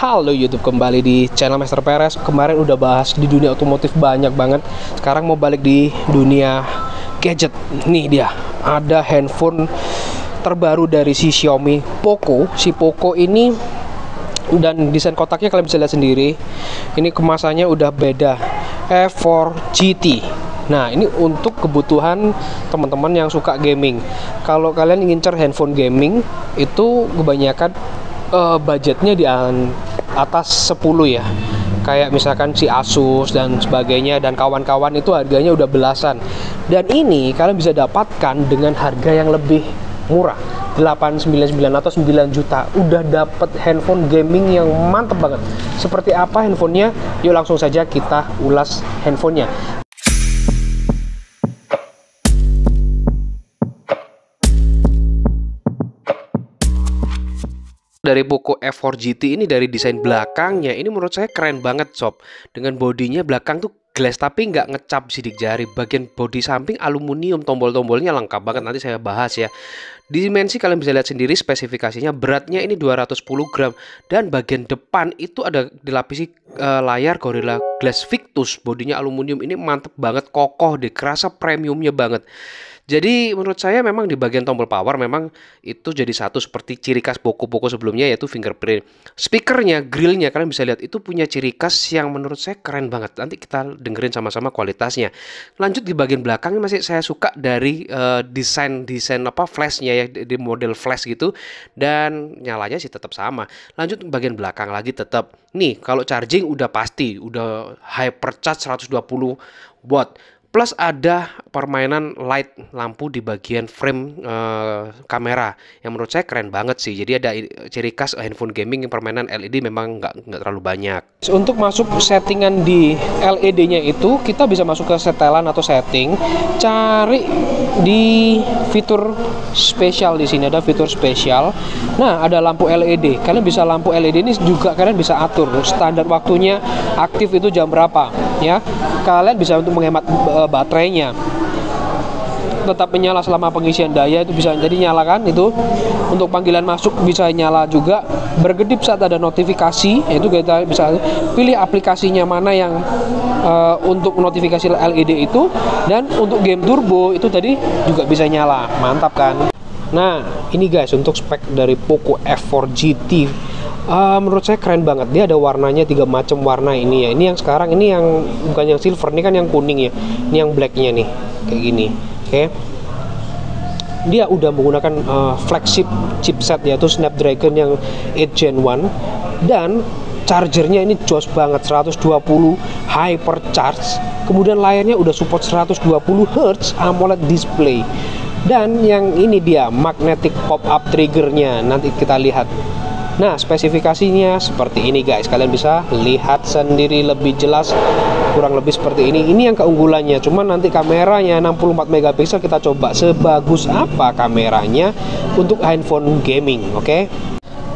Halo YouTube, kembali di channel Master Perez. Kemarin udah bahas di dunia otomotif banyak banget. Sekarang mau balik di dunia gadget. Nih dia, ada handphone terbaru dari si Xiaomi Poco. Si Poco ini, dan desain kotaknya kalian bisa lihat sendiri. Ini kemasannya udah beda, F4 GT. Nah, ini untuk kebutuhan teman-teman yang suka gaming. Kalau kalian ngincer handphone gaming, itu kebanyakan budgetnya di atas 10 ya. Kayak misalkan si Asus dan sebagainya dan kawan-kawan, itu harganya udah belasan. Dan ini kalian bisa dapatkan dengan harga yang lebih murah, 899 atau 9 juta. Udah dapet handphone gaming yang mantep banget. Seperti apa handphonenya? Yuk langsung saja kita ulas handphonenya. Dari Poco F4 GT ini, dari desain belakangnya ini menurut saya keren banget sob. Dengan bodinya belakang tuh glass tapi nggak ngecap sidik jari. Bagian bodi samping aluminium, tombol-tombolnya lengkap banget, nanti saya bahas ya. Dimensi kalian bisa lihat sendiri, spesifikasinya beratnya ini 210 gram. Dan bagian depan itu ada dilapisi layar Gorilla Glass Victus. Bodinya aluminium, ini mantep banget, kokoh deh, kerasa premiumnya banget. Jadi menurut saya memang di bagian tombol power memang itu jadi satu seperti ciri khas Poco sebelumnya, yaitu fingerprint. Speakernya, grillnya kalian bisa lihat itu punya ciri khas yang menurut saya keren banget. Nanti kita dengerin sama-sama kualitasnya. Lanjut di bagian belakang, masih saya suka dari desain flashnya ya, di model flash gitu, dan nyalanya sih tetap sama. Lanjut bagian belakang lagi tetap. Nih kalau charging udah pasti udah hypercharge 120 watt. Plus ada permainan light lampu di bagian frame kamera yang menurut saya keren banget sih. Jadi ada ciri khas handphone gaming yang permainan LED memang nggak terlalu banyak. Untuk masuk settingan di LED-nya itu kita bisa masuk ke setelan atau setting, cari di fitur spesial. Di sini ada fitur spesial. Nah, ada lampu LED. Kalian bisa lampu LED ini juga kalian bisa atur standar waktunya aktif itu jam berapa ya. Kalian bisa untuk menghemat baterainya, tetap menyala selama pengisian daya, itu bisa jadi nyalakan itu. Untuk panggilan masuk bisa nyala juga, berkedip saat ada notifikasi, itu kita bisa pilih aplikasinya mana yang untuk notifikasi LED itu. Dan untuk game turbo itu tadi juga bisa nyala, mantap kan. Nah ini guys untuk spek dari Poco F4 GT. Menurut saya keren banget. Dia ada warnanya 3 macam warna ini ya. Ini yang sekarang ini yang bukan yang silver, ini kan yang kuning ya. Ini yang blacknya nih, kayak gini. Oke. Dia udah menggunakan flagship chipset, yaitu Snapdragon yang 8 Gen 1. Dan chargernya ini jos banget, 120 hypercharge. Kemudian layarnya udah support 120 Hz AMOLED display. Dan yang ini dia magnetic pop-up triggernya. Nanti kita lihat. Nah, spesifikasinya seperti ini guys. Kalian bisa lihat sendiri lebih jelas, kurang lebih seperti ini. Ini yang keunggulannya. Cuman nanti kameranya 64 megapiksel, kita coba sebagus apa kameranya untuk handphone gaming, oke?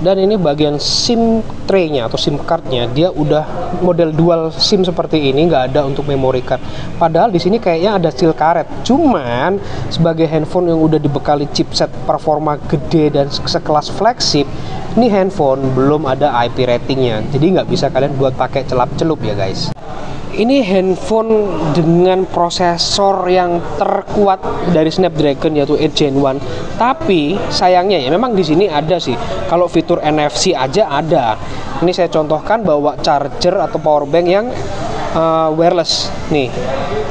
Dan ini bagian SIM tray-nya atau SIM card-nya, dia udah model dual SIM seperti ini, nggak ada untuk memory card. Padahal di sini kayaknya ada steel karet. Cuman sebagai handphone yang udah dibekali chipset performa gede dan sekelas flagship, ini handphone belum ada IP ratingnya. Jadi nggak bisa kalian buat pakai celap-celup ya guys. Ini handphone dengan prosesor yang terkuat dari Snapdragon, yaitu 8 Gen 1. Tapi sayangnya ya, memang di sini ada sih. Kalau fitur NFC aja ada. Ini saya contohkan bawa charger atau power bank yang wireless. Nih,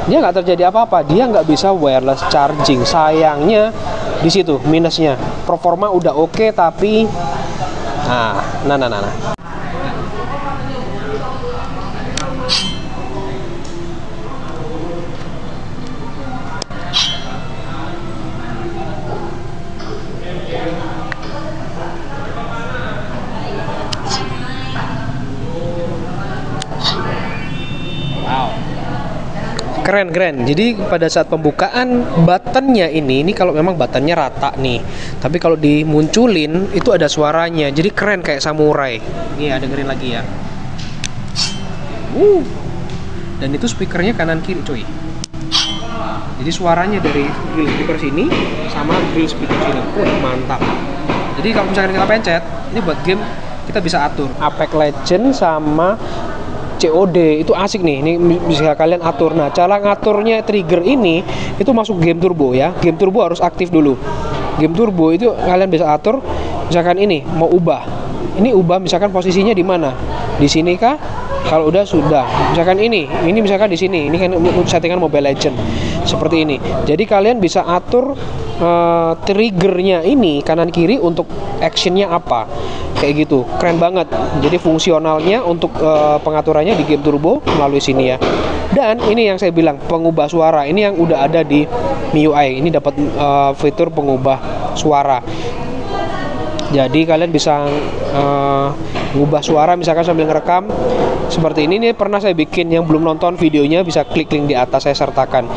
dia nggak terjadi apa-apa. Dia nggak bisa wireless charging. Sayangnya di situ minusnya. Performa udah oke, tapi nah. Keren. Jadi pada saat pembukaan buttonnya ini kalau memang buttonnya rata nih, tapi kalau dimunculin itu ada suaranya. Jadi keren kayak samurai. Nih ya, dengerin lagi ya. Dan itu speakernya kanan kiri coy. Jadi suaranya dari grill speaker sini sama grill speaker sini. Mantap. Jadi kalau misalkan kita pencet, ini buat game kita bisa atur. Apex Legends sama COD itu asik nih, ini bisa kalian atur. Nah, cara ngaturnya trigger ini itu masuk game turbo ya. Game turbo harus aktif dulu. Game turbo itu kalian bisa atur, misalkan ini mau ubah. Ini ubah misalkan posisinya di mana? Di sini kah? Kalau udah sudah. Misalkan ini misalkan di sini. Ini kan settingan Mobile Legend. Seperti ini. Jadi kalian bisa atur triggernya ini kanan kiri untuk actionnya apa, kayak gitu. Keren banget. Jadi fungsionalnya untuk pengaturannya di game turbo melalui sini ya. Dan ini yang saya bilang pengubah suara, ini yang udah ada di MIUI. Ini dapat fitur pengubah suara. Jadi kalian bisa mengubah suara misalkan sambil ngerekam seperti ini. Nih pernah saya bikin, yang belum nonton videonya bisa klik link di atas, saya sertakan.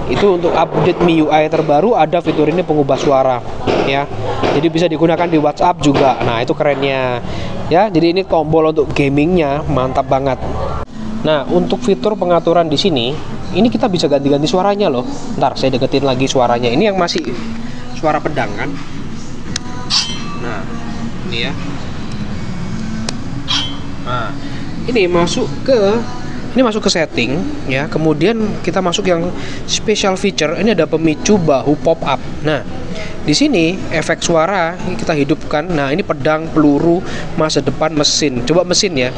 Itu untuk update MIUI terbaru ada fitur ini pengubah suara ya. Jadi bisa digunakan di WhatsApp juga. Nah, itu kerennya. Ya, jadi ini tombol untuk gamingnya mantap banget. Nah, untuk fitur pengaturan di sini, ini kita bisa ganti-ganti suaranya loh. Ntar saya deketin lagi suaranya. Ini yang masih suara pedang kan. Nah, ini ya. Nah, ini masuk ke setting ya. Kemudian kita masuk yang special feature. Ini ada pemicu bahu pop up. Nah, di sini efek suara kita hidupkan. Nah, ini pedang, peluru, masa depan, mesin. Coba mesin ya.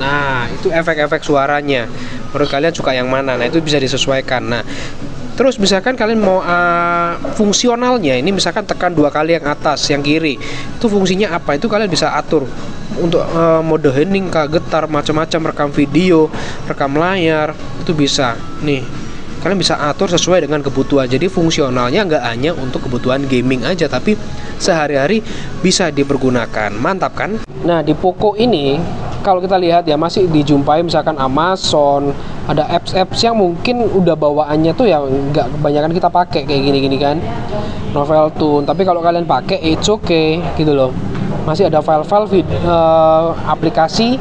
Nah, itu efek-efek suaranya. Menurut kalian suka yang mana? Nah, itu bisa disesuaikan. Nah, terus misalkan kalian mau fungsionalnya, ini misalkan tekan 2 kali yang atas, yang kiri. Itu fungsinya apa? Itu kalian bisa atur untuk mode hening, getar, macam-macam, rekam video, rekam layar, itu bisa. Nih, kalian bisa atur sesuai dengan kebutuhan. Jadi fungsionalnya nggak hanya untuk kebutuhan gaming aja, tapi sehari-hari bisa dipergunakan. Mantap kan? Nah, di Poco ini kalau kita lihat ya masih dijumpai misalkan Amazon, ada apps-apps yang mungkin udah bawaannya tuh yang nggak kebanyakan kita pakai kayak gini-gini kan, Novel Tune. Tapi kalau kalian pakai it's okay gitu loh. Masih ada file-file aplikasi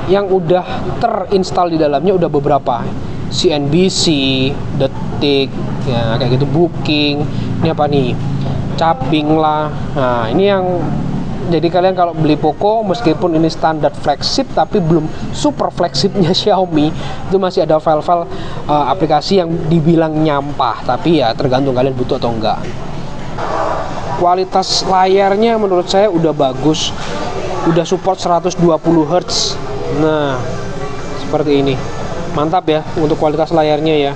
yang udah terinstall di dalamnya udah beberapa. CNBC, Detik, ya kayak gitu, Booking. Ini apa nih? Capbing lah. Nah, ini yang jadi kalian kalau beli Poco, meskipun ini standar flagship tapi belum super flagshipnya Xiaomi, itu masih ada file-file aplikasi yang dibilang nyampah, tapi ya tergantung kalian butuh atau enggak. Kualitas layarnya menurut saya udah bagus, udah support 120 Hz. Nah, seperti ini. Mantap ya untuk kualitas layarnya ya.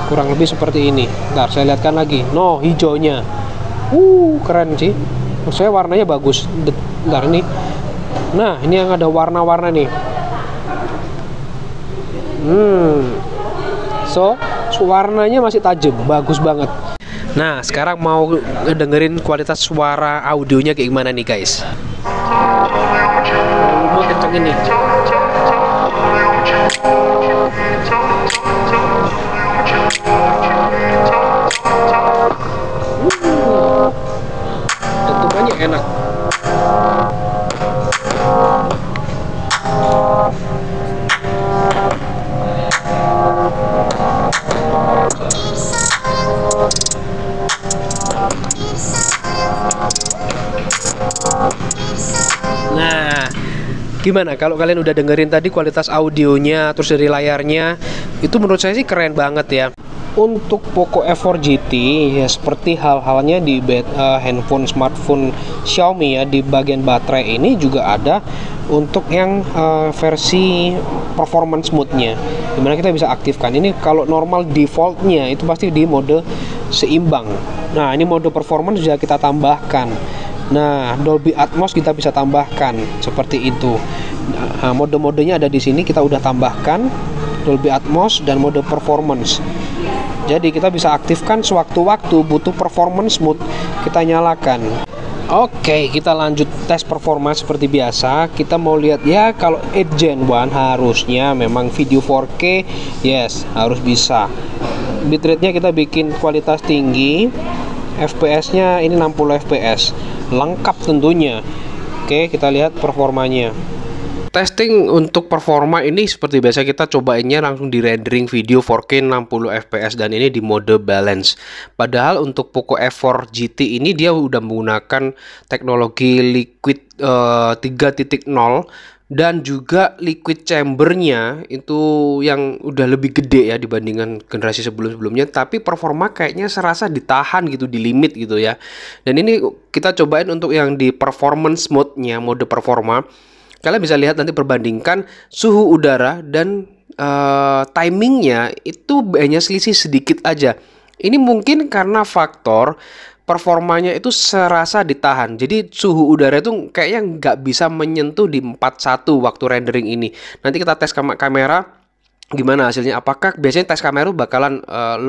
Kurang lebih seperti ini. Ntar saya lihatkan lagi. No, hijaunya. Keren sih. Menurut saya warnanya bagus. Bentar ini. Nah, ini yang ada warna-warna nih. So, warnanya masih tajam, bagus banget. Nah, sekarang mau dengerin kualitas suara audionya kayak gimana nih, guys. Mau kencengin nih. Dentumannya enak. Nah, gimana kalau kalian udah dengerin tadi kualitas audionya, terus dari layarnya, itu menurut saya sih keren banget ya. Untuk Poco F4 GT ya seperti hal-halnya di handphone smartphone Xiaomi ya, di bagian baterai ini juga ada untuk yang versi performance mode-nya, dimana kita bisa aktifkan. Ini kalau normal defaultnya itu pasti di mode seimbang. Nah, ini mode performance sudah kita tambahkan. Nah, Dolby Atmos kita bisa tambahkan seperti itu. Nah, mode-modenya ada di sini, kita udah tambahkan Dolby Atmos dan mode performance. Jadi kita bisa aktifkan sewaktu-waktu butuh performance mode, kita nyalakan. Oke, kita lanjut tes performa seperti biasa. Kita mau lihat ya, kalau 8 Gen 1 harusnya memang video 4K, yes, harus bisa. Bitrate-nya kita bikin kualitas tinggi. FPS-nya ini 60 FPS. Lengkap tentunya. Oke, kita lihat performanya. Testing untuk performa ini seperti biasa kita cobainnya langsung di rendering video 4K 60 fps dan ini di mode balance. Padahal untuk Poco F4 GT ini dia udah menggunakan teknologi liquid 3.0 dan juga liquid chambernya itu yang udah lebih gede ya dibandingkan generasi sebelum-sebelumnya, tapi performa kayaknya serasa ditahan gitu, di limit gitu ya. Dan ini kita cobain untuk yang di performance mode-nya, mode performa. Kalian bisa lihat nanti perbandingkan suhu udara dan timingnya itu hanya selisih sedikit aja. Ini mungkin karena faktor performanya itu serasa ditahan. Jadi suhu udara itu kayaknya nggak bisa menyentuh di 41 waktu rendering ini. Nanti kita tes kamera gimana hasilnya. Apakah biasanya tes kamera bakalan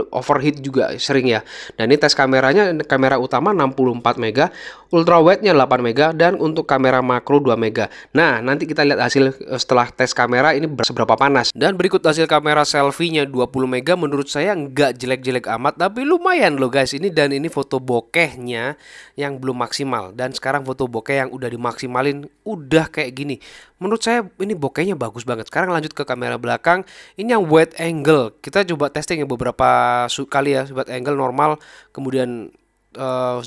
overheat juga sering ya. Nah ini tes kameranya, kamera utama 64 mega, ultra wide-nya 8 mega, dan untuk kamera makro 2 mega. Nah nanti kita lihat hasil setelah tes kamera ini seberapa panas. Dan berikut hasil kamera selfie-nya 20 mega, menurut saya nggak jelek-jelek amat, tapi lumayan loh guys ini. Dan ini foto bokehnya yang belum maksimal, dan sekarang foto bokeh yang udah dimaksimalin udah kayak gini. Menurut saya ini bokehnya bagus banget. Sekarang lanjut ke kamera belakang. Ini yang wide angle. Kita coba testing ya beberapa kali ya, wide angle normal, kemudian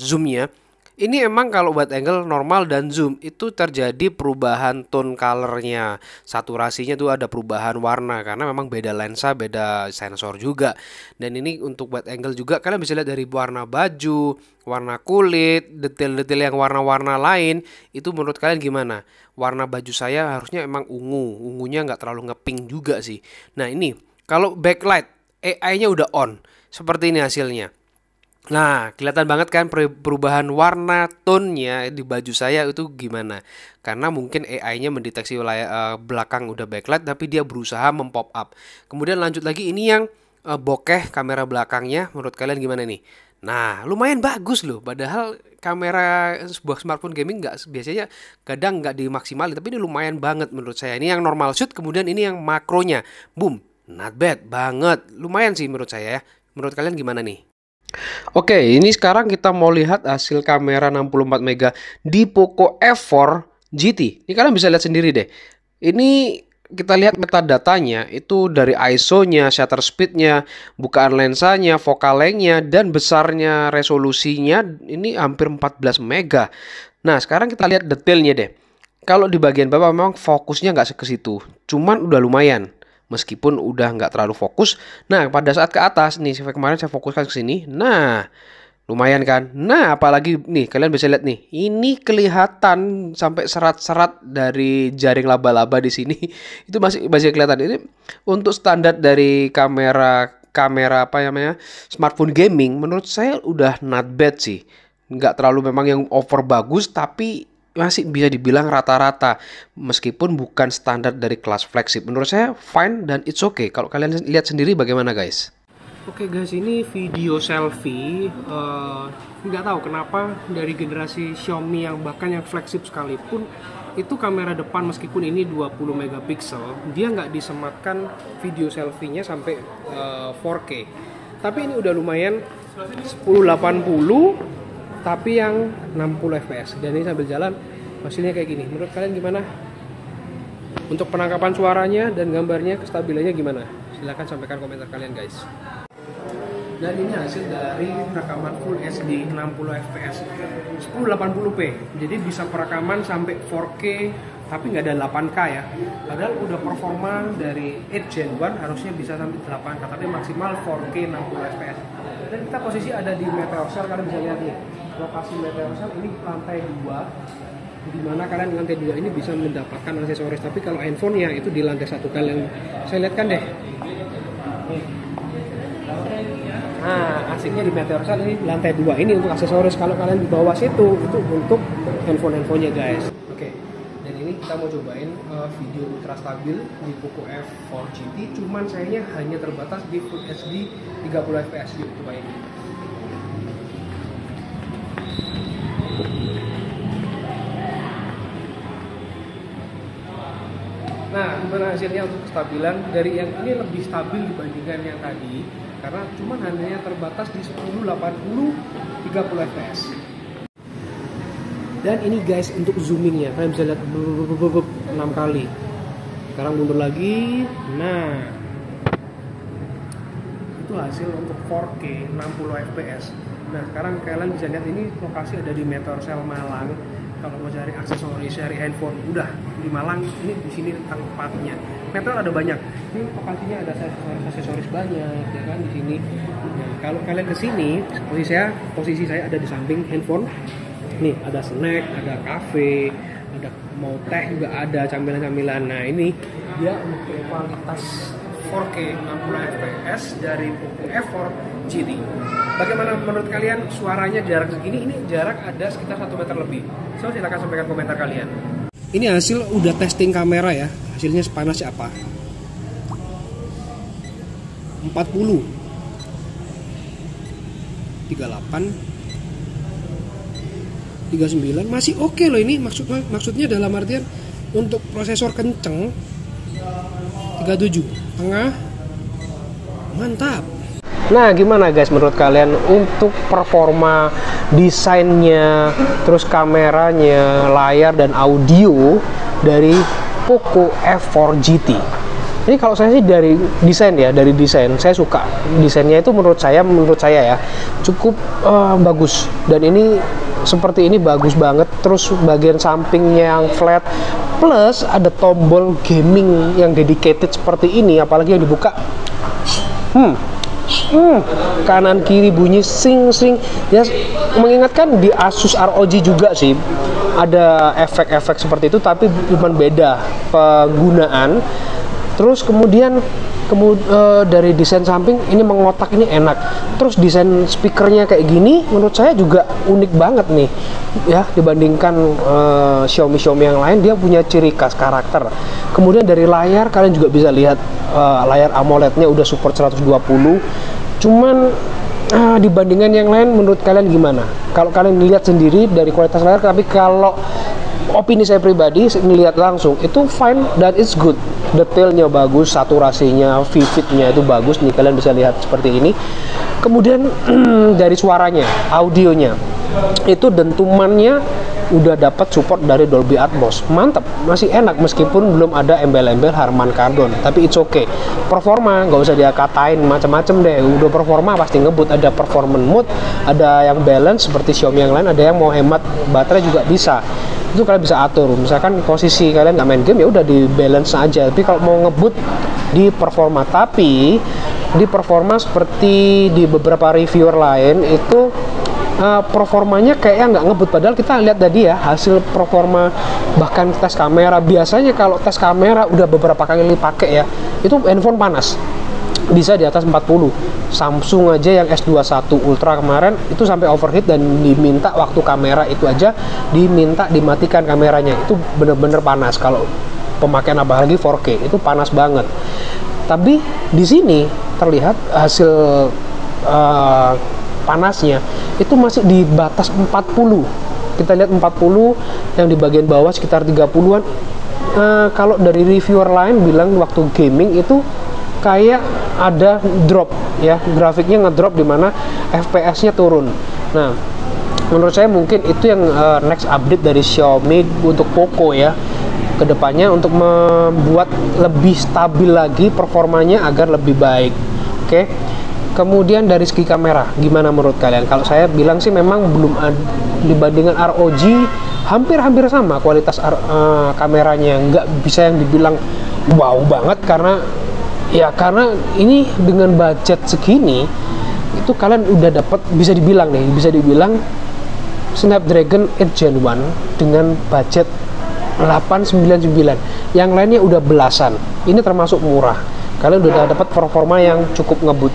zoomnya. Ini emang kalau wide angle normal dan zoom itu terjadi perubahan tone colornya, saturasinya tuh ada perubahan warna karena memang beda lensa, beda sensor juga. Dan ini untuk wide angle juga kalian bisa lihat dari warna baju, warna kulit, detail-detail yang warna-warna lain. Itu menurut kalian gimana? Warna baju saya harusnya emang ungunya nggak terlalu ngepink juga sih. Nah ini kalau backlight AI-nya udah on, seperti ini hasilnya. Nah, kelihatan banget kan perubahan warna tone-nya di baju saya itu gimana. Karena mungkin AI-nya mendeteksi belakang udah backlight, tapi dia berusaha mempop up. Kemudian lanjut lagi, ini yang bokeh kamera belakangnya, menurut kalian gimana nih? Nah, lumayan bagus loh. Padahal kamera sebuah smartphone gaming biasanya kadang nggak dimaksimalin, tapi ini lumayan banget menurut saya. Ini yang normal shoot, kemudian ini yang makronya. Boom, not bad banget. Lumayan sih menurut saya ya. Menurut kalian gimana nih? Oke, ini sekarang kita mau lihat hasil kamera 64 mega di Poco F4 GT. Ini kalian bisa lihat sendiri deh. Ini kita lihat metadatanya itu dari ISO-nya, shutter speed-nya, bukaan lensanya, focal length-nya, dan besarnya resolusinya ini hampir 14 mega. Nah, sekarang kita lihat detailnya deh. Kalau di bagian bawah memang fokusnya nggak ke situ, cuman udah lumayan. Meskipun udah nggak terlalu fokus. Nah, pada saat ke atas nih, kemarin saya fokuskan ke sini. Nah, lumayan kan? Nah, apalagi nih, kalian bisa lihat nih. Ini kelihatan sampai serat-serat dari jaring laba-laba di sini. Itu masih kelihatan. Ini untuk standar dari kamera apa namanya? Smartphone gaming, menurut saya udah not bad sih. Nggak terlalu memang yang over bagus, tapi masih bisa dibilang rata-rata, meskipun bukan standar dari kelas flagship. Menurut saya fine dan it's okay. Kalau kalian lihat sendiri bagaimana guys? Oke guys, ini video selfie. Nggak tahu kenapa dari generasi Xiaomi yang bahkan yang flagship sekalipun itu kamera depan meskipun ini 20 megapiksel, dia nggak disematkan video selfie-nya sampai 4K. Tapi ini udah lumayan 1080 tapi yang 60 fps, dan ini sambil jalan hasilnya kayak gini. Menurut kalian gimana? Untuk penangkapan suaranya dan gambarnya, kestabilannya gimana? Silahkan sampaikan komentar kalian guys. Dan ini hasil dari rekaman Full HD 60 fps 1080p, jadi bisa perekaman sampai 4K tapi nggak ada 8K ya. Padahal udah performa dari 8 Gen 1 harusnya bisa sampai 8K, tapi maksimal 4K 60 fps. Dan kita posisi ada di Meteor Cell, kalian bisa lihat nih lokasi Meteor Cell ini lantai 2, dimana kalian di lantai 2 ini bisa mendapatkan aksesoris. Tapi kalau handphone ya itu di lantai 1. Kalian saya lihatkan deh. Nah, asiknya di Meteor Cell ini lantai 2 ini untuk aksesoris. Kalau kalian di bawah situ itu untuk handphonenya guys. Oke. Dan ini kita mau cobain video ultra stabil di Poco F4 GT, cuman sayangnya hanya terbatas di Full HD 30 fps gitu. Coba ini. Nah, gimana hasilnya untuk kestabilan? Dari yang ini lebih stabil dibandingkan yang tadi, karena cuman hanya terbatas di 1080 30 fps. Dan ini guys untuk zoomingnya, kalian bisa lihat 6 kali. Sekarang mundur lagi. Nah, itu hasil untuk 4K 60 fps. Nah, sekarang kalian bisa lihat ini lokasi ada di Meteorcell Malang. Kalau mau cari aksesoris, cari handphone, udah di Malang, ini di sini tempatnya. Meteor ada banyak. Ini lokasinya ada aksesoris banyak, ya kan di sini. Nah, kalau kalian ke sini, posisi saya ada di samping handphone. Nih, ada snack, ada kafe, ada mau teh juga ada, camilan-camilan. Nah, ini dia untuk kualitas 4K 60 fps dari Poco F4 GT. Bagaimana menurut kalian suaranya jarak segini? Ini jarak ada sekitar 1 meter lebih. So, silahkan sampaikan komentar kalian. Ini hasil udah testing kamera ya. Hasilnya sepanas apa? 40, 38, 39 masih oke loh ini. Maksudnya dalam artian untuk prosesor kenceng 37 tengah mantap. Nah, gimana guys menurut kalian untuk performa desainnya, terus kameranya, layar dan audio dari Poco F4 GT? Ini kalau saya sih dari desain ya, saya suka desainnya itu menurut saya ya cukup bagus, dan ini seperti ini bagus banget. Terus bagian sampingnya yang flat, plus ada tombol gaming yang dedicated seperti ini, apalagi yang dibuka kanan kiri bunyi sing ya, mengingatkan di Asus ROG juga sih ada efek-efek seperti itu, tapi cuman beda penggunaan. Terus kemudian dari desain samping ini mengotak, ini enak. Terus desain speakernya kayak gini menurut saya juga unik banget nih ya, dibandingkan Xiaomi yang lain. Dia punya ciri khas karakter. Kemudian dari layar kalian juga bisa lihat layar AMOLED-nya udah support 120. Cuman dibandingkan yang lain menurut kalian gimana? Kalau kalian lihat sendiri dari kualitas layar, tapi kalau opini saya pribadi melihat langsung itu fine dan it's good. Detailnya bagus, saturasinya, vividnya itu bagus nih, kalian bisa lihat seperti ini. Kemudian dari suaranya, audionya itu dentumannya udah dapat support dari Dolby Atmos, mantap, masih enak meskipun belum ada embel-embel Harman Kardon, tapi it's okay. Performa nggak usah dia katain macam-macam deh, udah performa pasti ngebut. Ada performance mode, ada yang balance seperti Xiaomi yang lain, ada yang mau hemat baterai juga bisa. Itu kalian bisa atur, misalkan posisi kalian nggak main game ya udah di balance aja. Tapi kalau mau ngebut di performa, tapi di performa seperti di beberapa reviewer lain itu performanya kayaknya nggak ngebut, padahal kita lihat tadi ya hasil performa, bahkan tes kamera. Biasanya kalau tes kamera udah beberapa kali dipakai ya, itu handphone panas bisa di atas 40. Samsung aja yang S21 Ultra kemarin itu sampai overheat dan diminta waktu kamera itu aja diminta dimatikan kameranya. Itu bener-bener panas kalau pemakaian, apalagi 4K itu panas banget. Tapi di sini terlihat hasil panasnya itu masih di batas 40. Kita lihat 40, yang di bagian bawah sekitar 30-an. Kalau dari reviewer lain bilang waktu gaming itu kayak ada drop ya, grafiknya ngedrop di mana FPS-nya turun. Nah, menurut saya mungkin itu yang next update dari Xiaomi untuk Poco ya, kedepannya untuk membuat lebih stabil lagi performanya agar lebih baik. Oke. Kemudian dari segi kamera, gimana menurut kalian? Kalau saya bilang sih memang belum ada, dibandingkan ROG hampir sama kualitas kameranya. Nggak bisa yang dibilang wow banget, karena ini dengan budget segini itu kalian udah dapat, bisa dibilang Snapdragon 8 Gen 1 dengan budget 899. Yang lainnya udah belasan. Ini termasuk murah. Kalian udah dapat performa yang cukup ngebut,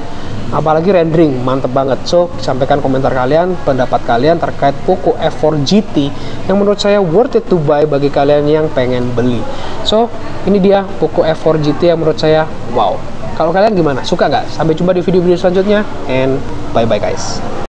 apalagi rendering mantep banget. So, sampaikan komentar kalian, pendapat kalian terkait Poco F4 GT yang menurut saya worth it to buy bagi kalian yang pengen beli. So, ini dia Poco F4 GT yang menurut saya wow. Kalau kalian gimana? Suka nggak? Sampai jumpa di video-video selanjutnya, and bye-bye guys.